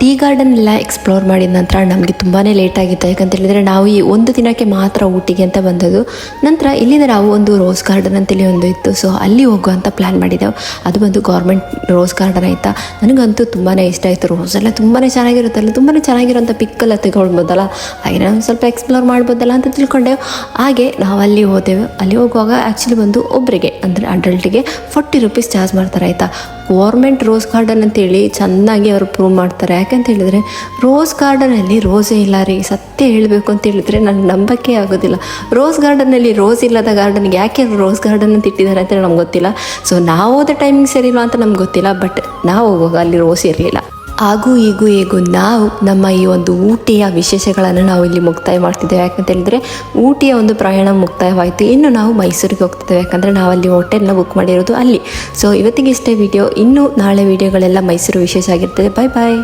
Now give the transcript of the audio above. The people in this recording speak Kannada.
ಟೀ ಗಾರ್ಡನ್ ಎಲ್ಲ ಎಕ್ಸ್ಪ್ಲೋರ್ ಮಾಡಿದ ನಂತರ ನಮಗೆ ತುಂಬಾ ಲೇಟ್ ಆಗಿತ್ತು. ಯಾಕಂತ ಹೇಳಿದರೆ ನಾವು ಈ ಒಂದು ದಿನಕ್ಕೆ ಮಾತ್ರ ಊಟಿಗೆ ಅಂತ ಬಂದದ್ದು. ನಂತರ ಇಲ್ಲಿಂದ ನಾವು ಒಂದು ರೋಸ್ ಗಾರ್ಡನ್ ಅಂತೇಳಿ ಒಂದು ಇತ್ತು, ಸೊ ಅಲ್ಲಿ ಹೋಗುವಂಥ ಪ್ಲ್ಯಾನ್ ಮಾಡಿದ್ದೆವು. ಅದು ಬಂದು ಗೌರ್ಮೆಂಟ್ ರೋಸ್ ಗಾರ್ಡನ್ ಆಯಿತಾ. ನನಗಂತೂ ತುಂಬಾ ಇಷ್ಟ ಆಯಿತು. ರೋಸ್ ಎಲ್ಲ ತುಂಬಾ ಚೆನ್ನಾಗಿರುತ್ತಲ್ಲ, ತುಂಬಾ ಚೆನ್ನಾಗಿರೋಂಥ ಪಿಕ್ಕೆಲ್ಲ ತೆಗೊಳ್ಬೋದಲ್ಲ, ಹಾಗೆ ನಾವು ಸ್ವಲ್ಪ ಎಕ್ಸ್ಪ್ಲೋರ್ ಮಾಡ್ಬೋದಲ್ಲ ಅಂತ ತಿಳ್ಕೊಂಡೆವು. ಹಾಗೆ ನಾವು ಅಲ್ಲಿ ಹೋದೆವು. ಅಲ್ಲಿ ಹೋಗುವಾಗ ಆ್ಯಕ್ಚುಲಿ ಬಂದು ಒಬ್ಬರಿಗೆ ಅಂದರೆ ಅಡಲ್ಟಿಗೆ 40 ರೂಪೀಸ್ ಚಾರ್ಜ್ ಮಾಡ್ತಾರೆ ಆಯಿತಾ. ಗೌರ್ಮೆಂಟ್ ರೋಸ್ ಗಾರ್ಡನ್ ಅಂತೇಳಿ ಚೆನ್ನಾಗಿ ಅವರು ಪ್ರೂವ್ ಮಾಡ್ತಾರೆ. ಯಾಕಂತ ಹೇಳಿದರೆ ರೋಸ್ ಗಾರ್ಡನಲ್ಲಿ ರೋಸೇ ಇಲ್ಲ ರೀ. ಸತ್ಯ ಹೇಳಬೇಕು ಅಂತ ಹೇಳಿದರೆ ನನಗೆ ನಂಬಕ್ಕೆ ಆಗೋದಿಲ್ಲ. ರೋಸ್ ಗಾರ್ಡನಲ್ಲಿ ರೋಸ್ ಇಲ್ಲದ ಗಾರ್ಡನ್ಗೆ ಯಾಕೆ ರೋಸ್ ಗಾರ್ಡನ್ ಅಂತ ಇಟ್ಟಿದ್ದಾರೆ ಅಂತ ನಮ್ಗೆ ಗೊತ್ತಿಲ್ಲ. ಸೊ ನಾವು ಹೋದ ಟೈಮಿಂಗ್ ಸರಿಯಿಲ್ಲ ಅಂತ ನಮ್ಗೆ ಗೊತ್ತಿಲ್ಲ, ಬಟ್ ನಾವು ಹೋಗುವಾಗ ಅಲ್ಲಿ ರೋಸ್ ಇರಲಿಲ್ಲ. ಹಾಗೂ ಹೇಗೂ ನಾವು ನಮ್ಮ ಈ ಒಂದು ಊಟಿಯ ವಿಶೇಷಗಳನ್ನು ನಾವು ಇಲ್ಲಿ ಮುಕ್ತಾಯ ಮಾಡ್ತಿದ್ದೇವೆ. ಯಾಕಂತ ಹೇಳಿದರೆ ಊಟಿಯ ಒಂದು ಪ್ರಯಾಣ ಮುಕ್ತಾಯವಾಯಿತು. ಇನ್ನು ನಾವು ಮೈಸೂರಿಗೆ ಹೋಗ್ತಿದ್ದೇವೆ. ಯಾಕಂದರೆ ನಾವು ಅಲ್ಲಿ ಹೋಟೆಲ್ನ ಬುಕ್ ಮಾಡಿರೋದು ಅಲ್ಲಿ. ಸೊ ಇವತ್ತಿಗೆ ಇಷ್ಟೇ ವಿಡಿಯೋ. ಇನ್ನು ನಾಳೆ ವಿಡಿಯೋಗಳೆಲ್ಲ ಮೈಸೂರು ವಿಶೇಷ ಆಗಿರ್ತದೆ. ಬಾಯ್ ಬಾಯ್.